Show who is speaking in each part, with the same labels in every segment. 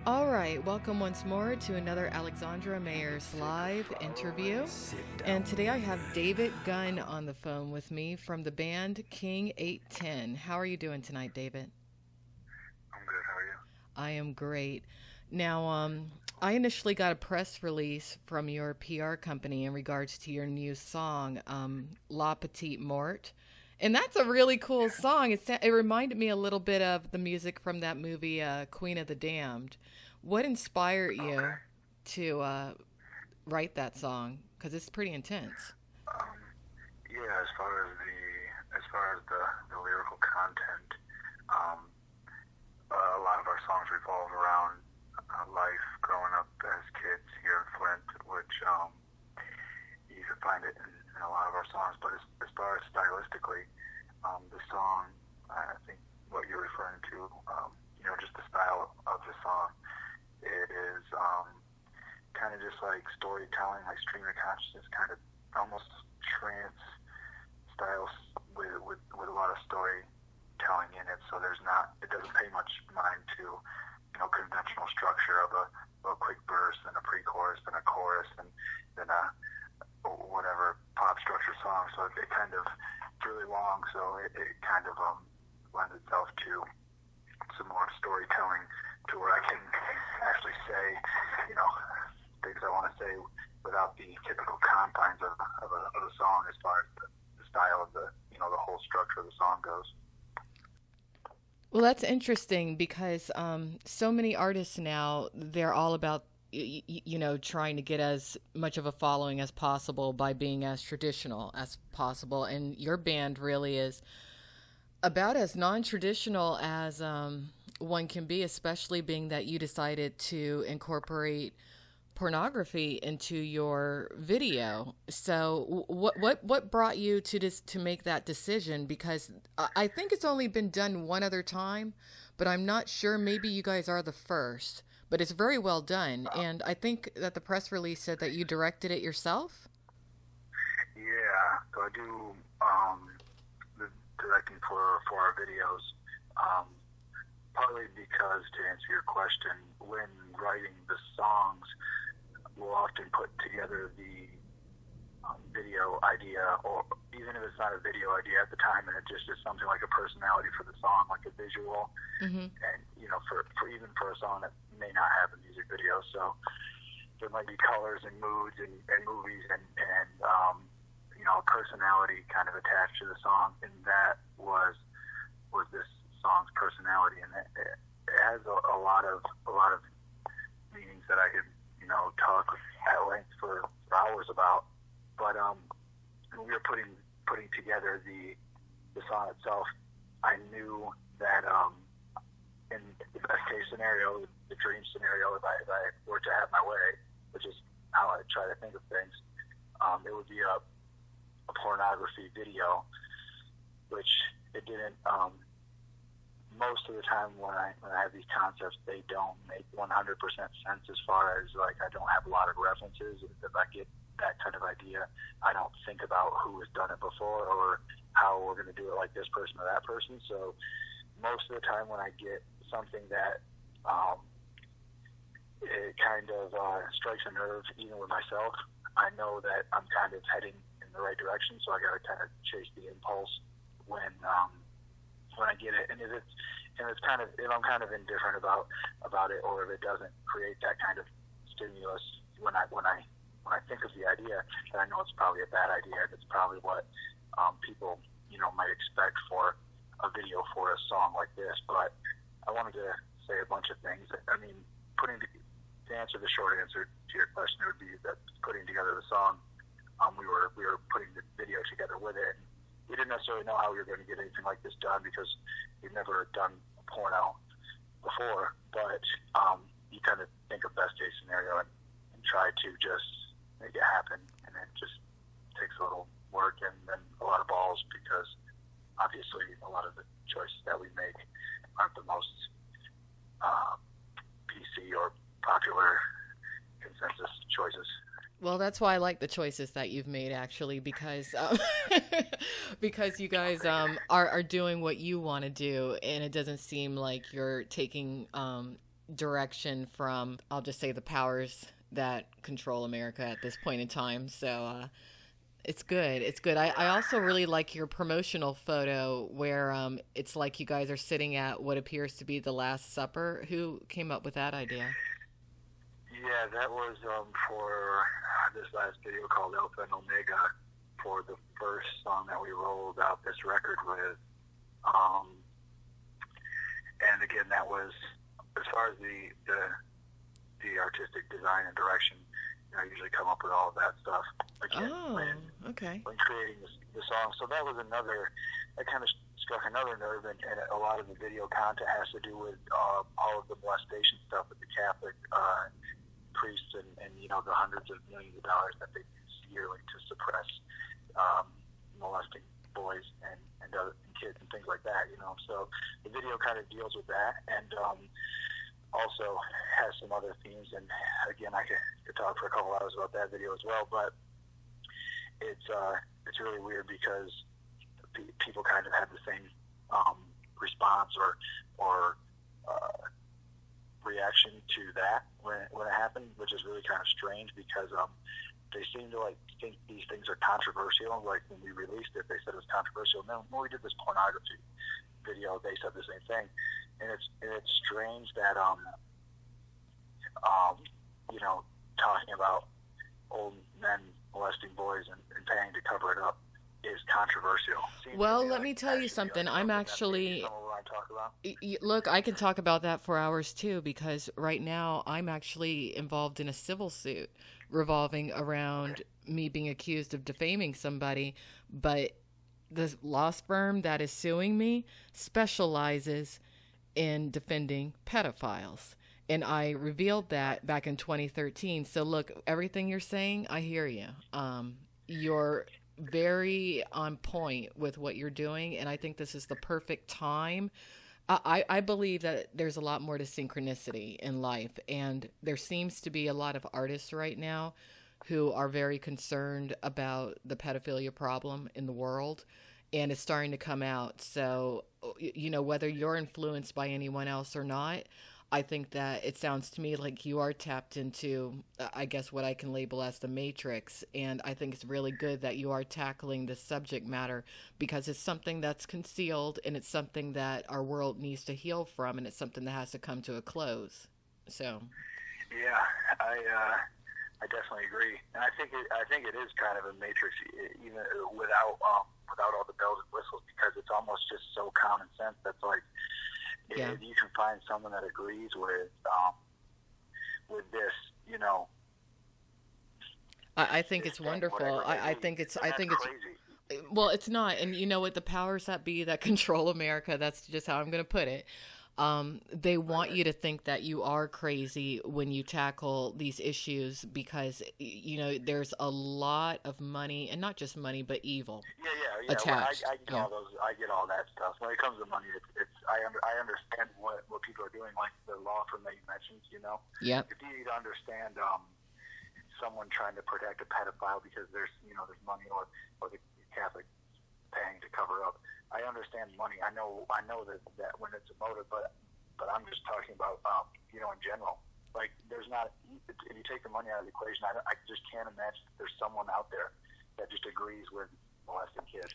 Speaker 1: All right, welcome once more to another Alexandra Mayers live interview. And today I have David Gunn on the phone with me from the band King 810. How are you doing tonight, David?
Speaker 2: I'm good. How are you?
Speaker 1: I am great. Now, I initially got a press release from your PR company in regards to your new song, La Petite Mort. And that's a really cool song. It reminded me a little bit of the music from that movie, Queen of the Damned. What inspired you to write that song? Because it's pretty intense.
Speaker 2: Yeah, as far as the lyrical content, a lot of our songs revolve around life growing up as kids here in Flint, which you can find it in a lot of our songs. But as far as stylistically, the song, I think what you're referring to, just the style of the song, it is kind of just like storytelling, like stream of consciousness, kind of almost trance styles with a lot of storytelling in it. So it doesn't pay much mind to conventional structure of a quick verse and a pre-chorus and a chorus and then a whatever pop structure song. So it kind of, it's really long, so it kind of lends itself to some more storytelling to where I can actually say, things I want to say without the typical confines of a song as far as the style of the whole structure of the song goes.
Speaker 1: Well, that's interesting because so many artists now, they're all about, trying to get as much of a following as possible by being as traditional as possible. And your band really is about as non-traditional as one can be, especially being that you decided to incorporate pornography into your video. So what brought you to make that decision? Because I think it's only been done one other time, but I'm not sure. Maybe you guys are the first, but it's very well done. And I think that the press release said that you directed it yourself.
Speaker 2: Yeah, so I do the directing for our videos. Partly because, to answer your question, when writing the songs, we'll often put together the video idea, or even if it's not a video idea at the time, and it just is something like a personality for the song, like a visual, and for even for a song that may not have a music video, so there might be colors and moods and movies and a personality kind of attached to the song, and that was this song's personality, and it has a lot of meanings that I could talk at length for hours about. But when we were putting together the song itself, I knew that in the best case scenario, the dream scenario, if I were to have my way, which is how I try to think of things, it would be a pornography video, which it didn't. Most of the time when I have these concepts, they don't make 100% sense as far as, like, I don't have a lot of references. If I get that kind of idea, I don't think about who has done it before or how we're going to do it like this person or that person. So most of the time when I get something that it kind of strikes a nerve, even with myself, I know that I'm kind of heading in the right direction, so I got to kind of chase the impulse when I get it, and if I'm kind of indifferent about it, or if it doesn't create that kind of stimulus when I think of the idea, then I know it's probably a bad idea. It's probably what people might expect for a video for a song like this. But I wanted to say a bunch of things. I mean, to answer the short answer to your question, it would be that putting together the song, we were putting the video together with it. We didn't necessarily know how we were going to get anything like this done because we've never done a porno before, but you kind of think of best case scenario and try to just make it happen, and it just takes a little work and a lot of balls, because obviously a lot of the choices that we make aren't the most PC or popular consensus choices.
Speaker 1: Well, that's why I like the choices that you've made, actually, because because you guys are doing what you want to do, and it doesn't seem like you're taking direction from, I'll just say, the powers that control America at this point in time. So it's good. It's good. I also really like your promotional photo where it's like you guys are sitting at what appears to be the Last Supper. Who came up with that idea?
Speaker 2: Yeah, that was for this last video called Alpha and Omega, for the first song that we rolled out this record with. And again, that was, as far as the artistic design and direction, I usually come up with all of that stuff again when creating the song. So that was another, that kind of struck another nerve, and a lot of the video content has to do with all of the molestation stuff with the Catholic priests and the hundreds of millions of dollars that they use yearly to suppress molesting boys and kids and things like that. So the video kind of deals with that, and also has some other themes. And again, I could talk for a couple hours about that video as well, but it's really weird because people kind of have the same response or reaction to that when it happened, which is really kind of strange because they seem to think these things are controversial. Like when we released it, they said it was controversial. And then when we did this pornography video, they said the same thing. And it's strange that talking about old men molesting boys and paying to cover it up is controversial.
Speaker 1: Well, let me tell you something. I'm actually, look, I can talk about that for hours too, because right now I'm actually involved in a civil suit revolving around me being accused of defaming somebody, but the law firm that is suing me specializes in defending pedophiles. And I revealed that back in 2013. So look, everything you're saying, I hear you. You're very on point with what you're doing, and I think this is the perfect time. I believe that there's a lot more to synchronicity in life, and there seems to be a lot of artists right now who are very concerned about the pedophilia problem in the world, and it's starting to come out. So, whether you're influenced by anyone else or not, I think that it sounds to me like you are tapped into, I guess, what I can label as the matrix. And I think it's really good that you are tackling this subject matter because it's something that's concealed and it's something that our world needs to heal from, and it's something that has to come to a close. So,
Speaker 2: yeah, I definitely agree, and I think it is kind of a matrix, even without all the bells and whistles, because it's almost just so common sense. That's like,
Speaker 1: yeah.
Speaker 2: If you can find someone that agrees with this,
Speaker 1: I think it's wonderful. I think it's
Speaker 2: crazy.
Speaker 1: Well, it's not. And you know what? The powers that be that control America, that's just how I'm going to put it. They want you to think that you are crazy when you tackle these issues because, there's a lot of money, and not just money, but evil attached.
Speaker 2: Well, I get all that stuff. When it comes to money, I understand what people are doing, like the law firm that you mentioned,
Speaker 1: Yeah.
Speaker 2: If you need to understand someone trying to protect a pedophile because there's money or the Catholic paying to cover up. I understand money. I know that when it's a motive, but I'm just talking about in general. Like there's not, if you take the money out of the equation, I just can't imagine that there's someone out there that just agrees with molesting kids.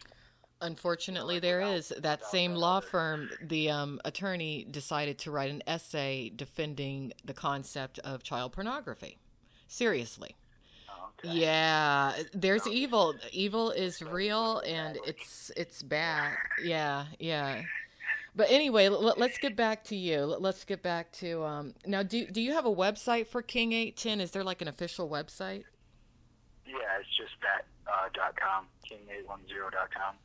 Speaker 1: Unfortunately, there is. That same law firm, the attorney decided to write an essay defending the concept of child pornography. Seriously.
Speaker 2: Okay.
Speaker 1: Yeah, there's evil. Evil is real, and it's bad. Yeah. But anyway, let's get back to you. Let's get back to now. Do you have a website for King 810? Is there like an official website?
Speaker 2: Yeah, it's just that .com, king810.com.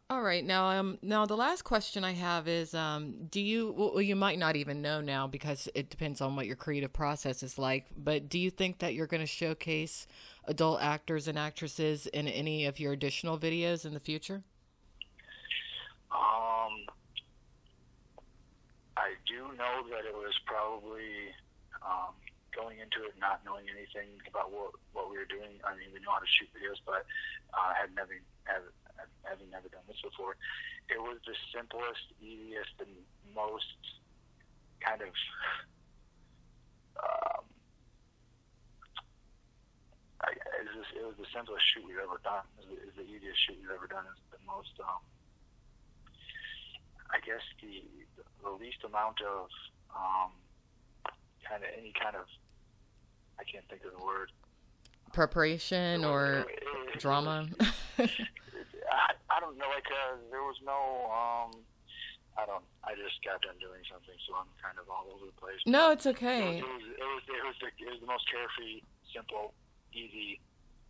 Speaker 1: All right. Now the last question I have is, do you? Well, you might not even know now because it depends on what your creative process is like. But do you think that you're going to showcase adult actors and actresses in any of your additional videos in the future?
Speaker 2: I do know that it was probably going into it not knowing anything about what we were doing. I mean, we know how to shoot videos, but having never done this before, it was the simplest, easiest, and most kind of it was the simplest shoot we've ever done. It was the easiest shoot we've ever done. It's the most, I guess, the least amount of any kind of, I can't think of the word.
Speaker 1: Preparation or drama?
Speaker 2: I don't know. Like there was no. I just got done doing something, so I'm kind of all over the place.
Speaker 1: No, it's okay.
Speaker 2: It was the most carefree, simple, easy,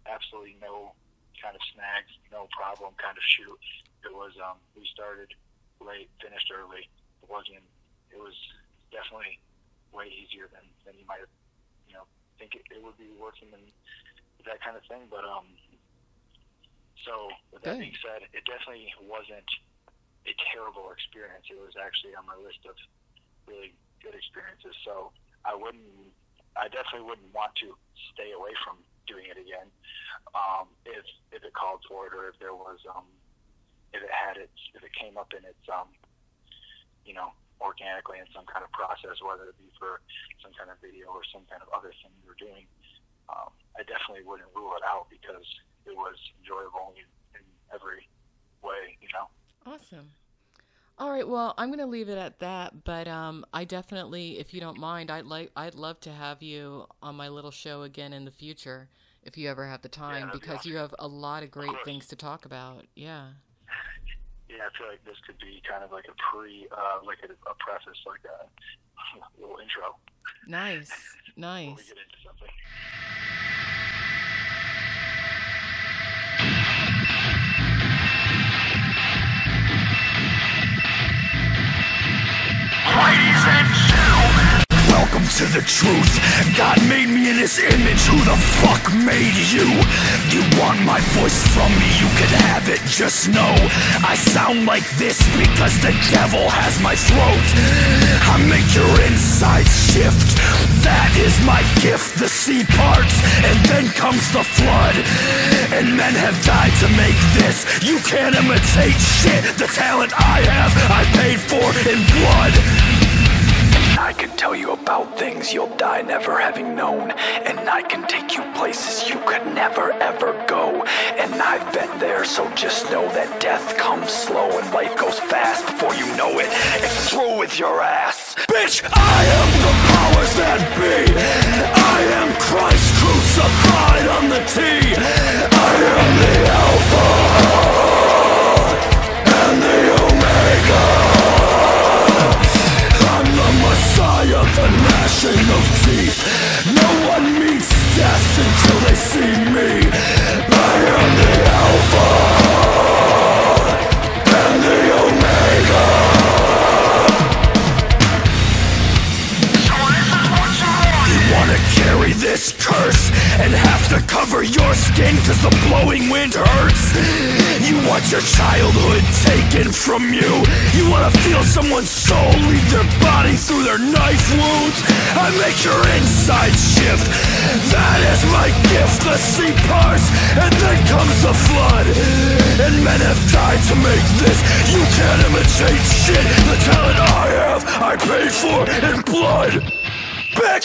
Speaker 2: absolutely no kind of snags, no problem kind of shoot. It was we started late, finished early. It was definitely way easier than you might have, think it would be working and that kind of thing. But so with that being said, it definitely wasn't a terrible experience. It was actually on my list of really good experiences. So I definitely wouldn't want to stay away from doing it again if it called for it, or if there was if it came up in its organically in some kind of process, whether it be for some kind of video or some kind of other thing we were doing. I definitely wouldn't rule it out because it was enjoyable in every way,
Speaker 1: Awesome. All right, well, I'm going to leave it at that, but I definitely, if you don't mind, I'd love to have you on my little show again in the future if you ever have the time, because awesome. You have a lot of great things to talk about. Yeah.
Speaker 2: Yeah, I feel like this could be kind of like a preface, like a little intro.
Speaker 1: Nice.
Speaker 2: Before we get into something.
Speaker 3: Ladies and gentlemen, welcome to the truth. God made me in his image. Who the fuck made you? You want my voice from me, you can have it. Just know I sound like this because the devil has my throat. I make your insides shift. That is my gift. The sea parts and then comes the flood, and men have died to make this. You can't imitate shit. The talent I have, I paid for in blood. I can tell you about things you'll die never having known, and I can take you places you could never ever go. And I've been there, so just know that death comes slow and life goes fast. Before you know it, it's through with your ass. Bitch, I am the powers that be. I am Christ crucified on the T. I am the Alpha and the Omega. Messiah, the gnashing of teeth. No one meets death until they see me. I am the Alpha and the Omega. So this is what you want. You wanna carry this curse and have to cover your skin cause the blowing wind hurts? You want your childhood taken from you? You wanna feel someone's soul leave their body through their knife wounds? I make your insides shift. That is my gift. The sea parts and then comes the flood, and men have died to make this. You can't imitate shit. The talent I have, I paid for in blood. Bitch,